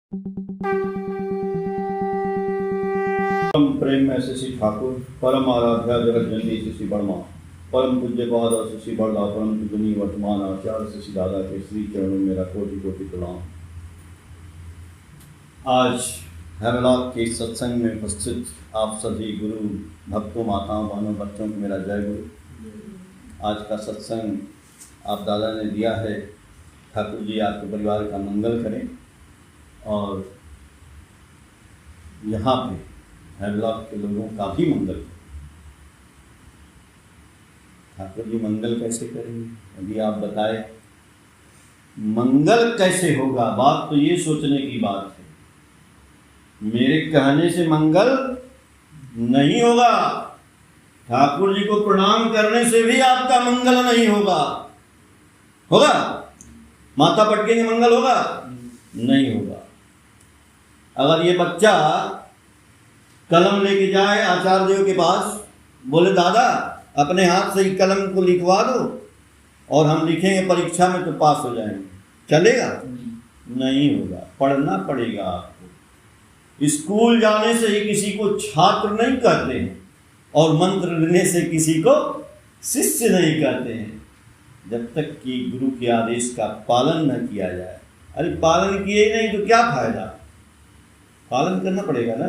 परम प्रेम में श्री ठाकुर, परम आराध्या जगत जननी श्री वर्मा, परम पूज्य पाद श्री बड़ला, परम पूजनीय वर्तमान आचार्य श्री दादा के श्री चरणों में कोटि कोटि प्रणाम। आज हेमलॉक के सत्संग में उपस्थित आप सभी गुरु भक्तों, माताओं, बहनों, बच्चों को मेरा जय गुरु। आज का सत्संग आप दादा ने दिया है। ठाकुर जी आपके परिवार का मंगल करें और यहाँ पे हेमलॉक के लोगों का भी मंगल करें। ठाकुर जी मंगल कैसे करेंगे, अभी आप बताएं। मंगल कैसे होगा, बात तो ये सोचने की बात है। मेरे कहने से मंगल नहीं होगा, ठाकुर जी को प्रणाम करने से भी आपका मंगल नहीं होगा। होगा? माथा पटकेंगे मंगल होगा? नहीं होगा। अगर ये बच्चा कलम लेके जाए आचार्य देव के पास, बोले दादा अपने हाथ से ही कलम को लिखवा दो और हम लिखेंगे परीक्षा में तो पास हो जाएंगे, चलेगा? नहीं होगा, पढ़ना पड़ेगा आपको। स्कूल जाने से ही किसी को छात्र नहीं कहते हैं और मंत्र लेने से किसी को शिष्य नहीं कहते हैं, जब तक कि गुरु के आदेश का पालन न किया जाए। अरे पालन किए ही नहीं तो क्या फायदा? पालन करना पड़ेगा ना,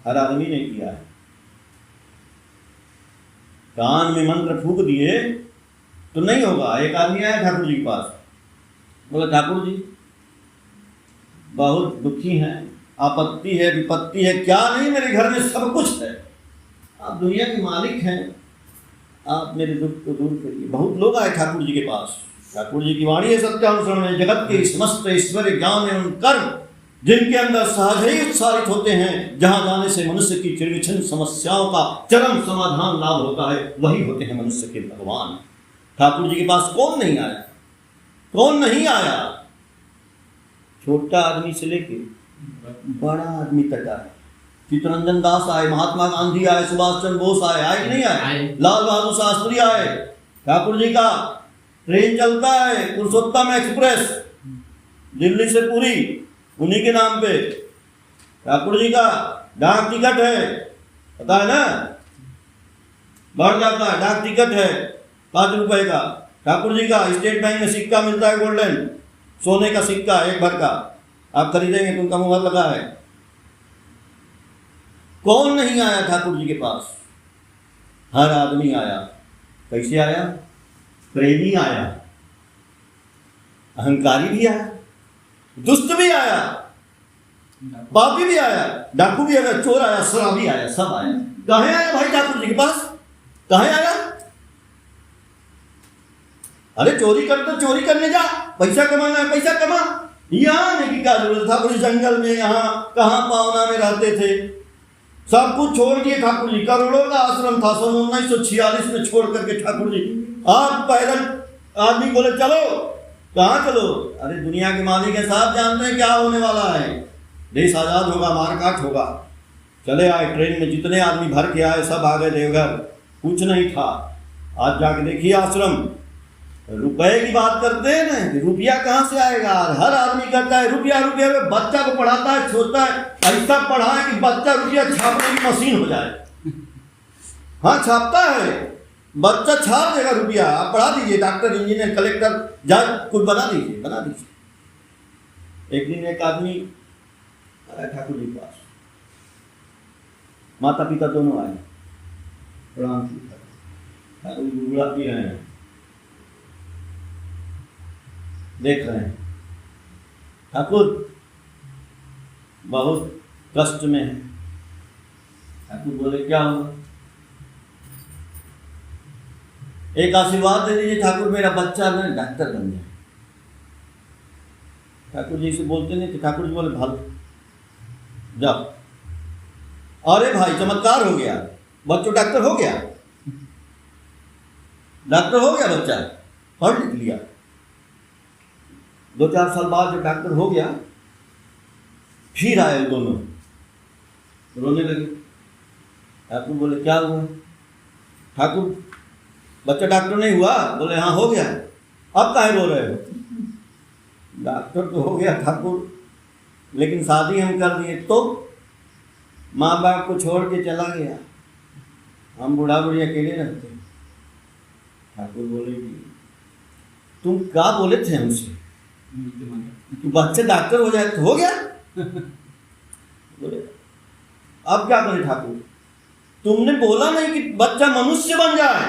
हर आदमी ने किया है। कान में मंत्र फूंक दिए तो नहीं होगा। एक आदमी आया ठाकुर जी के पास, बोला ठाकुर जी बहुत दुखी हैं, आपत्ति है, विपत्ति है। क्या नहीं, मेरे घर में सब कुछ है, आप दुनिया के मालिक हैं, आप मेरे दुख को दूर करिए। बहुत लोग आए ठाकुर जी के पास। ठाकुर जी की वाणी है सत्यानुसरण में, जगत के समस्त ऐश्वर्य ज्ञान एवं कर्म जिनके अंदर सहज ही उत्साहित होते हैं, जहां जाने से मनुष्य की चिरविच्छिन्न समस्याओं का चरम समाधान लाभ होता है, वही होते हैं मनुष्य के भगवान। ठाकुर जी के पास कौन नहीं आया? कौन नहीं आया? छोटा आदमी से लेके बड़ा आदमी तक आया। चित्तरंजन दास आए, महात्मा गांधी आए, सुभाष चंद्र बोस आए कि नहीं आए? लाल बहादुर शास्त्री आए। ठाकुर जी का ट्रेन चलता है, पुरुषोत्तम एक्सप्रेस, दिल्ली से पुरी, उन्हीं के नाम पे। ठाकुर जी का डाक टिकट है, पता है ना, बढ़ जाता है, डाक टिकट है 5 रुपए का। ठाकुर जी का स्टेट बैंक में सिक्का मिलता है, गोल्डन सोने का सिक्का 1 भर का, आप खरीदेंगे तो उनका मुहर लगा है। कौन नहीं आया ठाकुर जी के पास? हर आदमी आया। कैसे आया? प्रेमी आया, अहंकारी भी आया, दुष्ट भी आया, पापी भी आया, डाकू भी आया, चोर आया, शराबी आया, सब आया। कहाँ आया भाई ठाकुर जी के पास? कहाँ आया? अरे चोरी कर तो चोरी करने जा, पैसा कमाना है पैसा कमा। यहाँ आने की क्या जरूरत था? पूरे जंगल में, यहाँ कहाँ पावना में रहते थे, सब कुछ छोड़ दिए ठाकुर जी। करोड़ों का आश्रम था, सन 1946 में छोड़ करके ठाकुर जी आप पैदल आदमी बोले चलो, कहाँ चलो? अरे दुनिया के मालिक है साहब, जानते हैं क्या होने वाला है, देश आजाद होगा, मारकाट होगा। चले आए ट्रेन में, जितने आदमी भर के आए सब आ गए देवघर, कुछ नहीं था। आज जाके देखिए आश्रम। रुपए की बात करते हैं ना, रुपया कहाँ से आएगा? हर आदमी करता है रुपया रुपया, बच्चा को पढ़ाता है, सोचता है ऐसा पढ़ाए कि बच्चा रुपया छापने की मशीन हो जाए। हाँ छापता है, बच्चा छाप देगा रुपया। आप पढ़ा दीजिए, डॉक्टर, इंजीनियर, कलेक्टर, जज, कुछ बना दीजिए, बना दीजिए। एक दिन एक आदमी आया ठाकुर जी के पास, माता पिता दोनों आए, प्रणाम ठाकुर जी बुला पी रहे हैं, देख रहे हैं ठाकुर बहुत कष्ट में है। ठाकुर बोले क्या हुआ? एक आशीर्वाद दे दीजिए ठाकुर, मेरा बच्चा ना डॉक्टर बन जाए। ठाकुर जी से बोलते नहीं थे। ठाकुर जी बोले भालो जाओ। अरे भाई चमत्कार हो गया, बच्चों डॉक्टर हो गया, डॉक्टर हो गया बच्चा, पढ़ लिख लिया। 2-4 साल बाद जब डॉक्टर हो गया, फिर आए दोनों, रोने लगे। ठाकुर बोले क्या हुआ? ठाकुर बच्चा डॉक्टर नहीं हुआ? बोले हाँ हो गया। अब काहे रो रहे हो? डॉक्टर तो हो गया ठाकुर, लेकिन शादी हम कर दिए तो माँ बाप को छोड़ के चला गया, हम बूढ़ा बूढ़ी अकेले रहते। ठाकुर बोले कि तुम क्या बोले थे हमसे कि बच्चे डॉक्टर हो जाए तो हो गया। बोले अब क्या करें ठाकुर, तुमने बोला नहीं कि बच्चा मनुष्य बन जाए,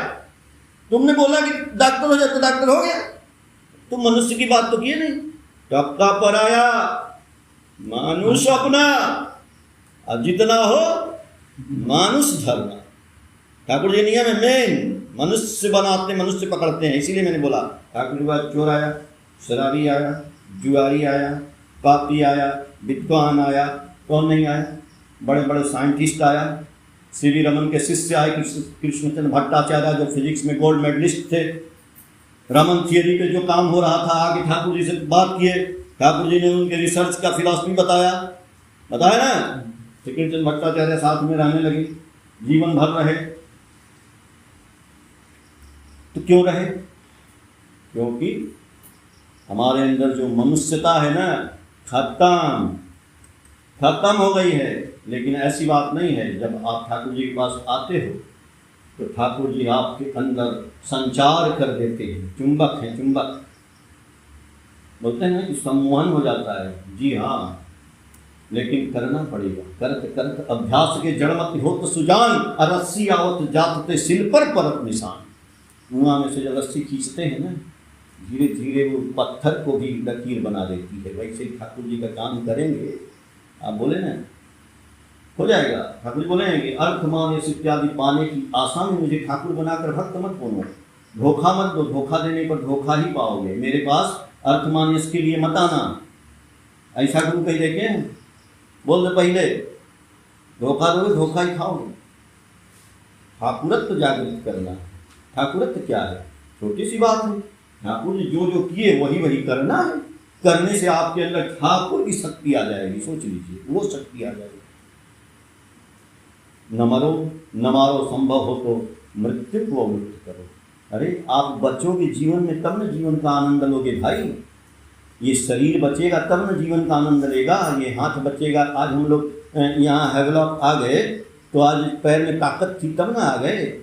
तुमने बोला कि डॉक्टर हो जाए तो डॉक्टर हो गया, तुम मनुष्य की बात तो किए नहीं। टपका पराया मानुष अपना, अब जितना हो मानुष धरना। ठाकुर जी नियम है मेन, मनुष्य बनाते मनुष्य पकड़ते हैं। इसीलिए मैंने बोला ठाकुर जी बात, चोर आया, शराबी आया, जुआरी आया, पापी आया, विद्वान आया, कौन नहीं आया, बड़े बड़े साइंटिस्ट आया, सीवी रमन के शिष्य आए, कृष्णचंद्र भट्टाचार्य जो फिजिक्स में गोल्ड मेडलिस्ट थे, रमन थियरी पे जो काम हो रहा था आगे ठाकुर जी से बात किए, ठाकुर जी ने उनके रिसर्च का फिलॉसफी बताया ना। कृष्णचंद्र भट्टाचार्य साथ में रहने लगे, जीवन भर रहे। तो क्यों रहे? क्योंकि हमारे अंदर जो मनुष्यता है ना खत्म हो गई है। लेकिन ऐसी बात नहीं है, जब आप ठाकुर जी के पास आते हो तो ठाकुर जी आपके अंदर संचार कर देते हैं। चुंबक है, चुंबक बोलते हैं ना कि सम्मोहन हो जाता है। जी हाँ, लेकिन करना पड़ेगा। करत करत अभ्यास के जड़मत होत सुजान, रस्सी आवत जातते सिल पर परत निशान। कुआं में से जब रस्सी खींचते हैं ना, धीरे धीरे वो पत्थर को भी लकीर बना देती है। वैसे ही ठाकुर जी का काम करेंगे, आप बोले ना हो जाएगा। ठाकुर जी बोले हैं कि अर्थ मान यश इत्यादि पाने की आशा में मुझे ठाकुर बनाकर भक्त मत बोलो, धोखा मत दो, धोखा देने पर धोखा ही पाओगे। मेरे पास अर्थ मान यश के लिए मत आना। ऐसा गुरु कहीं देखे हैं? बोल दे पहले, धोखा दोगे धोखा ही खाओगे। ठाकुरत्व जागृत करना। ठाकुरत्व क्या है? छोटी सी बात है। ठाकुर जी जो जो किए वही वही करना है। करने से आपके अंदर ठाकुर की शक्ति आ जाएगी। सोच लीजिए, वो शक्ति आ जाएगी। न मरो न मारो, संभव हो तो मृत्यु को अमृत करो। अरे आप बचोगे जीवन में तब न जीवन का आनंद लोगे भाई। ये शरीर बचेगा तब न जीवन का आनंद लेगा। ये हाथ बचेगा। आज हम लोग यहाँ हैवलॉक आ गए तो आज पैर में ताकत थी तब ना आ गए।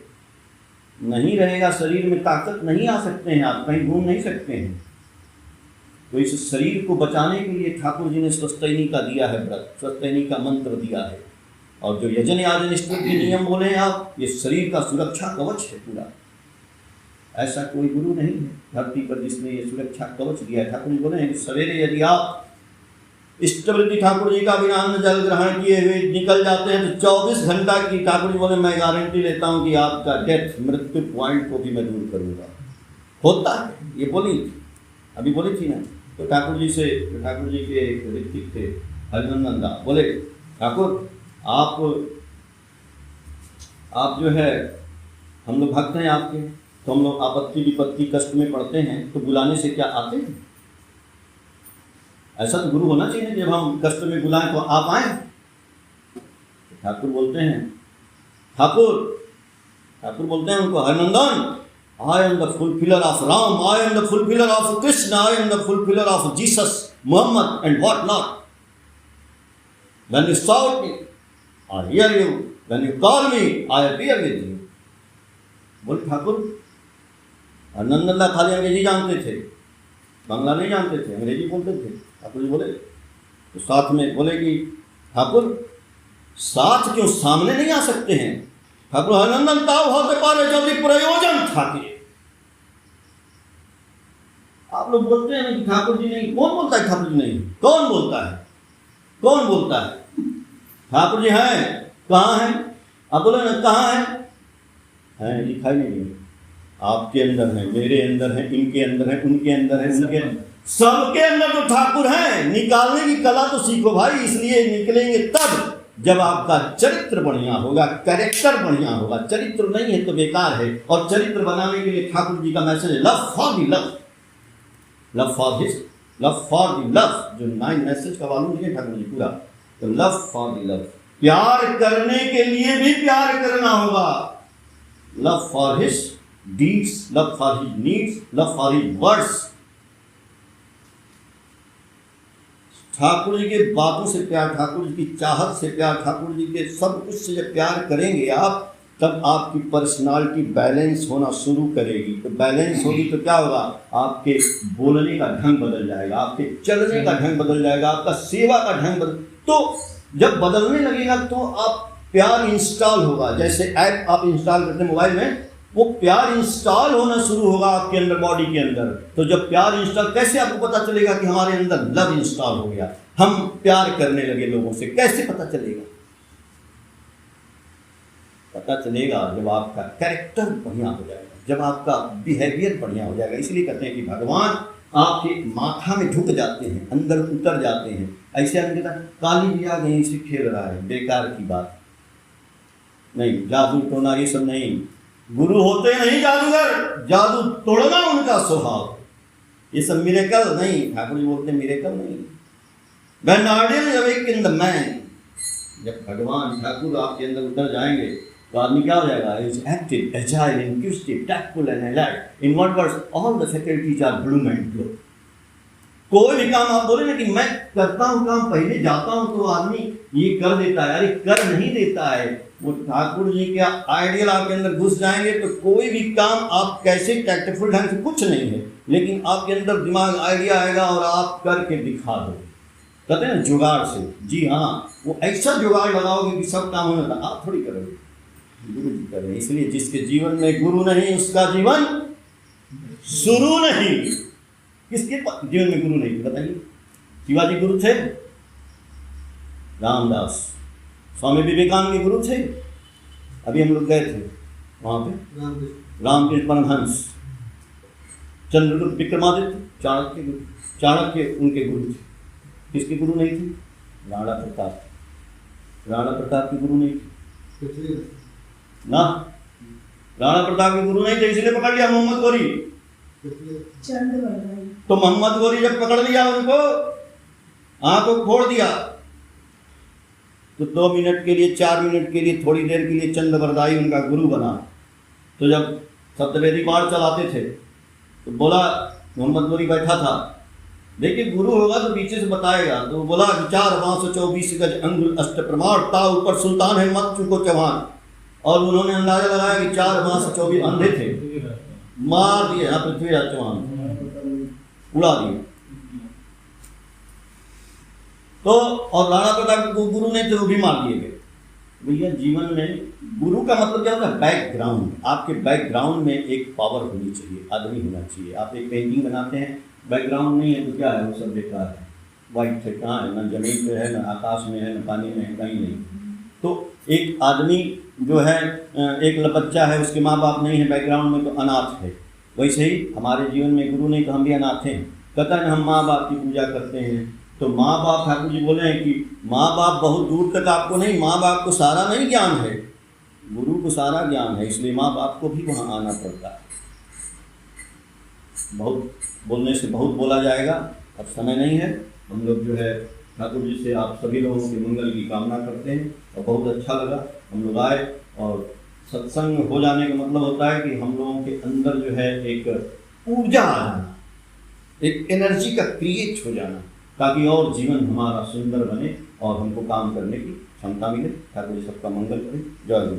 नहीं रहेगा शरीर में ताकत, नहीं आ सकते हैं आप, कहीं घूम नहीं सकते हैं। तो इस शरीर को बचाने के लिए ठाकुर जी ने स्वस्थैनी का दिया है व्रत, स्वस्थैनी का मंत्र दिया है। और जो यजन याजन स्तुति नियम बोले हैं आप, ये शरीर का सुरक्षा कवच है पूरा। ऐसा कोई गुरु नहीं है धरती पर जिसने ये सुरक्षा कवच दिया है। ठाकुर जी बोले हैं कि सवेरे यदि आप इष्टवृत्ति ठाकुर जी का विनान्न जल ग्रहण किए हुए निकल जाते हैं तो 24 घंटा की ठाकुर जी बोले मैं गारंटी लेता हूँ कि आपका डेथ मृत्यु पॉइंट को भी मैं दूर करूँगा। होता है, ये बोली अभी बोली थी ना। तो ठाकुर जी से, ठाकुर जी के एक ऋतिक थे हरिनंदन दा, बोले ठाकुर आप जो है, हम लोग भक्त हैं आपके, तो हम लोग आपत्ति विपत्ति कष्ट में पड़ते हैं तो बुलाने से क्या आते हैं? ऐसा तो गुरु होना चाहिए, जब हम कष्ट में बुलाएं तो आप आए। ठाकुर बोलते हैं, ठाकुर बोलते हैं उनको, Harinandan I am the fulfiller of Ram, I am the fulfiller of Krishna, I am the fulfiller of Jesus, Muhammad and what not. When you shout me, I hear you. When you call me, I appear with you. बोले ठाकुर, हरिनंदन खाली अंग्रेजी जानते थे, बांग्ला नहीं जानते थे, अंग्रेजी बोलते थे। ठाकुर जी बोले तो साथ में बोले कि ठाकुर साथ क्यों सामने नहीं आ सकते हैं? ठाकुर हरिनंदन ताव होते पारे जब प्रयोजन था कि आप लोग बोलते हैं कि ठाकुर जी नहीं। कौन बोलता है ठाकुर जी नहीं? कौन बोलता है? कौन बोलता है? ठाकुर जी हैं, कहाँ हैं? आप बोले ना कहाँ हैं? दिखाई नहीं। आपके अंदर है, मेरे अंदर है, इनके अंदर है, उनके अंदर है, उनके सबके अंदर तो ठाकुर हैं। निकालने की कला तो सीखो भाई। इसलिए निकलेंगे तब जब आपका चरित्र बढ़िया होगा, कैरेक्टर बढ़िया होगा। चरित्र नहीं है तो बेकार है। और चरित्र बनाने के लिए ठाकुर जी का मैसेज है, love for the love, love for his, love for the love. जो 9 मैसेज का वालू है ठाकुर जी पूरा, तो लव फॉर द लव। प्यार करने के लिए भी प्यार करना होगा। Love for his deeds, love for his needs, love for his words. Thakur ji के बातों से प्यार, ठाकुर जी की चाहत से प्यार, ठाकुर जी के सब कुछ से जब प्यार करेंगे आप, तब आपकी पर्सनालिटी बैलेंस होना शुरू करेगी। तो बैलेंस होगी तो क्या होगा, आपके बोलने का ढंग बदल जाएगा, आपके चलने का ढंग बदल जाएगा, आपका सेवा का ढंग बदल, तो जब बदलने लगेगा तो आप प्यार इंस्टॉल होगा। जैसे ऐप आप इंस्टॉल करते हैं मोबाइल में, वो प्यार इंस्टॉल होना शुरू होगा आपके अंदर, बॉडी के अंदर। तो जब प्यार इंस्टॉल, कैसे आपको पता चलेगा कि हमारे अंदर लव इंस्टॉल हो गया, हम प्यार करने लगे लोगों से? कैसे पता चलेगा? पता चलेगा जब आपका कैरेक्टर बढ़िया हो जाएगा, जब आपका बिहेवियर बढ़िया हो जाएगा। इसलिए कहते हैं कि भगवान आपके माथा में ढुक जाते हैं, अंदर उतर जाते हैं। ऐसे अंदर काली भी आ गई, इसे खेल रहा है, बेकार की बात नहीं। जादू टोना ये सब नहीं, गुरु होते नहीं जादूगर, जादू तोड़ना उनका स्वभाव, ये सब मिरेकल नहीं। ठाकुर जी बोलते मिरेकल नहीं, बर्नार्डिन अवेकन द मैन। जब भगवान ठाकुर आपके अंदर उतर जाएंगे तो आदमी क्या हो जाएगा, is active, agile, inquisitive, tactful and alert. In what words, all the faculties are bloom and glow. कोई भी काम आप बोले ना कि मैं करता हूँ काम, पहले जाता हूँ तो आदमी ये कर देता है, अरे कर नहीं देता है। वो ठाकुर जी के आइडियल आपके अंदर घुस जाएंगे तो कोई भी काम आप कैसे टैक्टफुल ढंग से, कुछ नहीं है, लेकिन आपके अंदर दिमाग आइडिया आएगा और आप करके दिखा दोगे। कहते हैं ना जुगाड़ से, जी हाँ, वो ऐसा जुगाड़ लगाओगे कि सब काम होने लगा। आप थोड़ी करोगे, गुरु जी कर रहे हैं। इसलिए जिसके जीवन में गुरु नहीं उसका जीवन शुरू नहीं। किसके जीवन में गुरु नहीं बताइए? शिवाजी गुरु थे, रामदास, स्वामी विवेकानंद के गुरु थे। अभी हम लोग गए थे वहाँ पे, रामकृष्ण परमहंस, चंद्रगुप्त विक्रमादित्य, चाणक्य गुरु, चाणक्य उनके गुरु थे। किसके गुरु नहीं थे? राणा प्रताप, राणा प्रताप के गुरु नहीं थे ना, राणा प्रताप के गुरु नहीं थे, इसलिए पकड़ लिया मोहम्मद गौरी। तो मोहम्मद गौरी जब पकड़ लिया उनको, आंखों खोड़ दिया, तो 2 मिनट के लिए, 4 मिनट के लिए, थोड़ी देर के लिए चंद बरदाई उनका गुरु बना। तो जब सप्तवेदी पाठ चलाते थे तो बोला, मोहम्मद गौरी बैठा था, देखिए गुरु होगा तो पीछे से बताएगा, तो बोला 4 गज अंगुल अष्ट प्रमाण ता, ऊपर सुल्तान है मत चुको चौहान। और उन्होंने अंदाजा लगाया कि 4 अंधे थे, मार दिए पृथ्वीराज चौहान, उड़ा दिए। तो और राणा प्रताप के गुरु ने तो भी मार दिए गए। भैया जीवन में गुरु का मतलब क्या होता है? बैकग्राउंड। आपके बैकग्राउंड में एक पावर होनी चाहिए, आदमी होना चाहिए। आप एक पेंटिंग बनाते हैं, बैकग्राउंड नहीं है तो क्या है, वो सब बेकार है, वाइट है, कहाँ है, ना जमीन पे है, ना आकाश में है, ना पानी में है, कहीं नहीं। तो एक आदमी जो है, एक बच्चा है, उसके माँ बाप नहीं है बैकग्राउंड में, तो अनाथ है। वैसे ही हमारे जीवन में गुरु नहीं तो हम भी अनाथ हैं। कहता है हम माँ बाप की पूजा करते हैं, तो माँ बाप, ठाकुर जी बोले हैं कि माँ बाप बहुत दूर तक आपको नहीं, माँ बाप को सारा नहीं ज्ञान है, गुरु को सारा ज्ञान है, इसलिए माँ बाप को भी वहाँ आना पड़ता है। बहुत बोलने से बहुत बोला जाएगा, अब समय नहीं है। हम लोग जो है ठाकुर जी से आप सभी लोगों के मंगल की कामना करते हैं, और बहुत अच्छा लगा हम लोग आए। और सत्संग हो जाने का मतलब होता है कि हम लोगों के अंदर जो है एक ऊर्जा आ जाना, एक एनर्जी का क्रिएट हो जाना, ताकि और जीवन हमारा सुंदर बने और हमको काम करने की क्षमता मिले। ठाकुर जी सबका मंगल करें। जय गुरु।